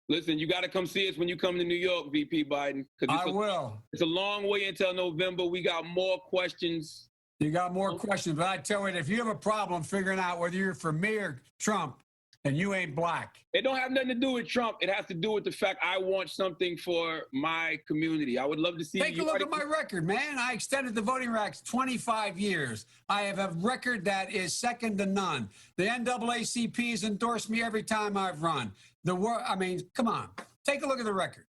Listen, you got to come see us when you come to New York, VP Biden. I will. It's a long way until November. We got more questions. You got more questions, but I tell you, if you have a problem figuring out whether you're for me or Trump, and you ain't black. It don't have nothing to do with Trump. It has to do with the fact I want something for my community. I would love to see. Take a look at my record, man. I extended the voting rights 25 years. I have a record that is second to none. The NAACP has endorsed me every time I've run. I mean, come on. Take a look at the record.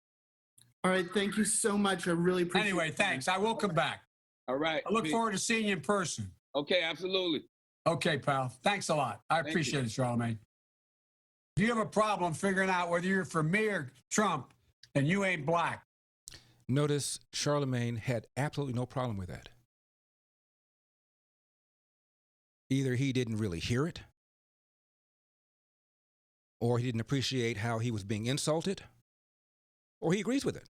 All right. Thank you so much. I really appreciate it. Anyway, thanks. I will come back. All right. I look forward to seeing you in person. Okay, absolutely. Okay, pal. Thanks a lot. I appreciate it, Charlamagne. If you have a problem figuring out whether you're for me or Trump, and you ain't black. Notice Charlamagne had absolutely no problem with that. Either he didn't really hear it, or he didn't appreciate how he was being insulted, or he agrees with it.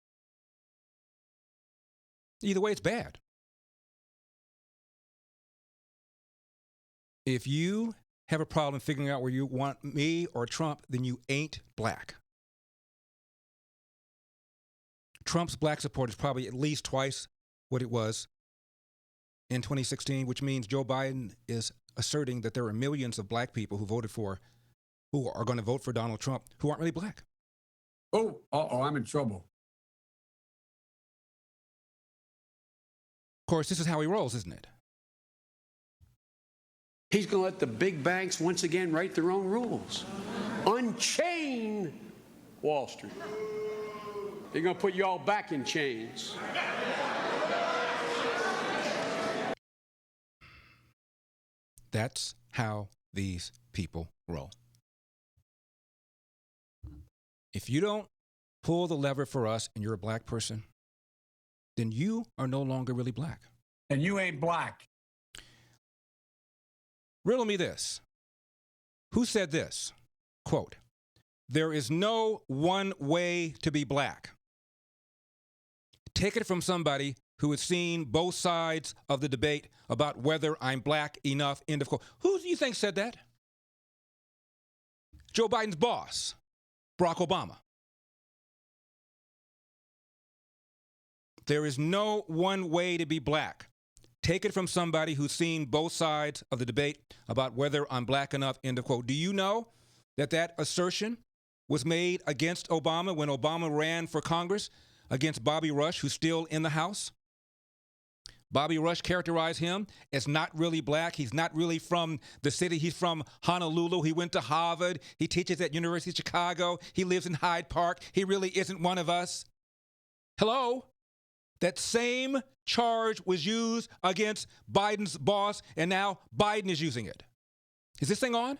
Either way, it's bad. If you have a problem figuring out where you want me or Trump, then you ain't black. Trump's black support is probably at least twice what it was in 2016, which means Joe Biden is asserting that there are millions of black people who are going to vote for Donald Trump who aren't really black. Oh, I'm in trouble. Of course, this is how he rolls, isn't it? He's going to let the big banks once again write their own rules. Unchain Wall Street. They're going to put you all back in chains. That's how these people roll. If you don't pull the lever for us and you're a black person, then you are no longer really black. And you ain't black. Riddle me this. Who said this? Quote, "There is no one way to be black." Take it from somebody who has seen both sides of the debate about whether I'm black enough, end of quote. Who do you think said that? Joe Biden's boss, Barack Obama. There is no one way to be black. Take it from somebody who's seen both sides of the debate about whether I'm black enough, end of quote. Do you know that that assertion was made against Obama when Obama ran for Congress against Bobby Rush, who's still in the House? Bobby Rush characterized him as not really black. He's not really from the city. He's from Honolulu. He went to Harvard. He teaches at University of Chicago. He lives in Hyde Park. He really isn't one of us. Hello? That same charge was used against Biden's boss, and now Biden is using it. Is this thing on?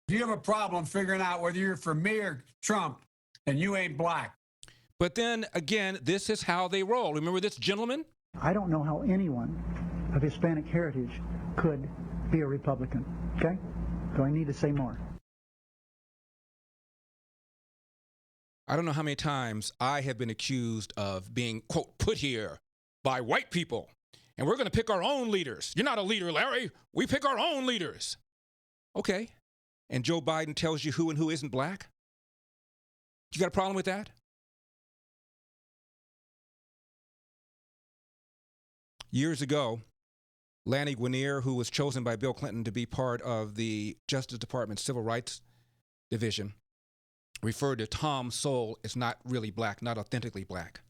If you have a problem figuring out whether you're for me or Trump, and you ain't black. But then again, this is how they roll. Remember this gentleman? I don't know how anyone of Hispanic heritage could be a Republican. Okay? Do I need to say more? I don't know how many times I have been accused of being, quote, put here by white people. And we're going to pick our own leaders. You're not a leader, Larry. We pick our own leaders. Okay. And Joe Biden tells you who and who isn't black? You got a problem with that? Years ago, Lanny Guinier, who was chosen by Bill Clinton to be part of the Justice Department's Civil Rights Division, referred to Tom Sowell as not really black, not authentically black.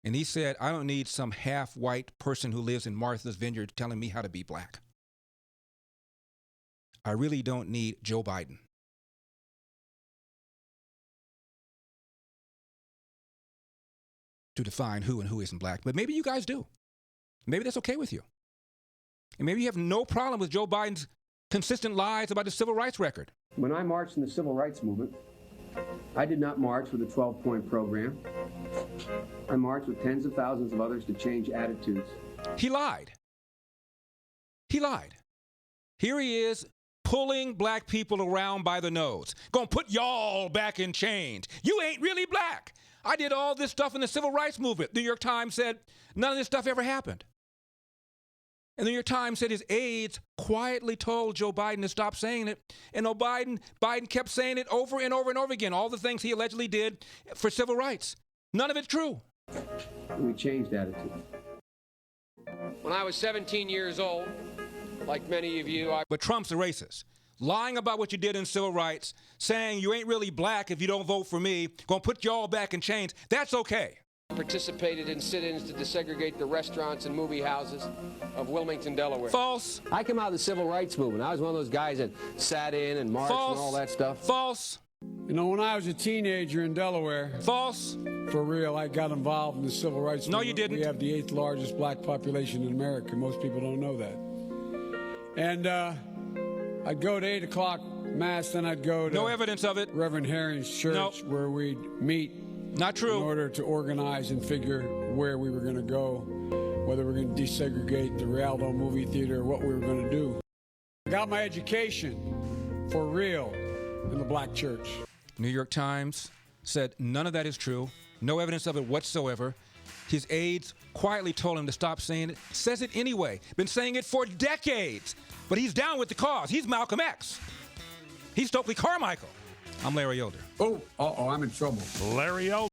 And he said, I don't need some half-white person who lives in Martha's Vineyard telling me how to be black. I really don't need Joe Biden. To define who and who isn't black. But maybe you guys do. Maybe that's okay with you. And maybe you have no problem with Joe Biden's consistent lies about the civil rights record. When I marched in the civil rights movement, I did not march with a 12-point program. I marched with tens of thousands of others to change attitudes. He lied. He lied. Here he is pulling black people around by the nose. Gonna put y'all back in chains. You ain't really black. I did all this stuff in the civil rights movement. The New York Times said none of this stuff ever happened. And the New York Times said his aides quietly told Joe Biden to stop saying it. And Biden kept saying it over and over and over again, all the things he allegedly did for civil rights. None of it's true. We changed attitude. When I was 17 years old, like many of you, But Trump's a racist. Lying about what you did in civil rights, saying you ain't really black if you don't vote for me, gonna put you all back in chains, that's okay. participated in sit-ins to desegregate the restaurants and movie houses of Wilmington, Delaware. False. I came out of the civil rights movement. I was one of those guys that sat in and marched False. and all that stuff. False. You know, when I was a teenager in Delaware, False. for real, I got involved in the civil rights movement. No, you didn't. We have the 8th largest black population in America. Most people don't know that. And I'd go to 8 o'clock Mass, then I'd go to No evidence of it. Reverend Herring's church, Nope. where we'd meet Not in true. order to organize and figure where we were going to go, whether we were going to desegregate the Rialto movie theater or what we were going to do. I got my education for real in the black church. New York Times said none of that is true. No evidence of it whatsoever. His aides quietly told him to stop saying it. Says it anyway. Been saying it for decades. But he's down with the cause. He's Malcolm X. He's Stokely Carmichael. I'm Larry Elder. Oh, I'm in trouble. Larry Elder.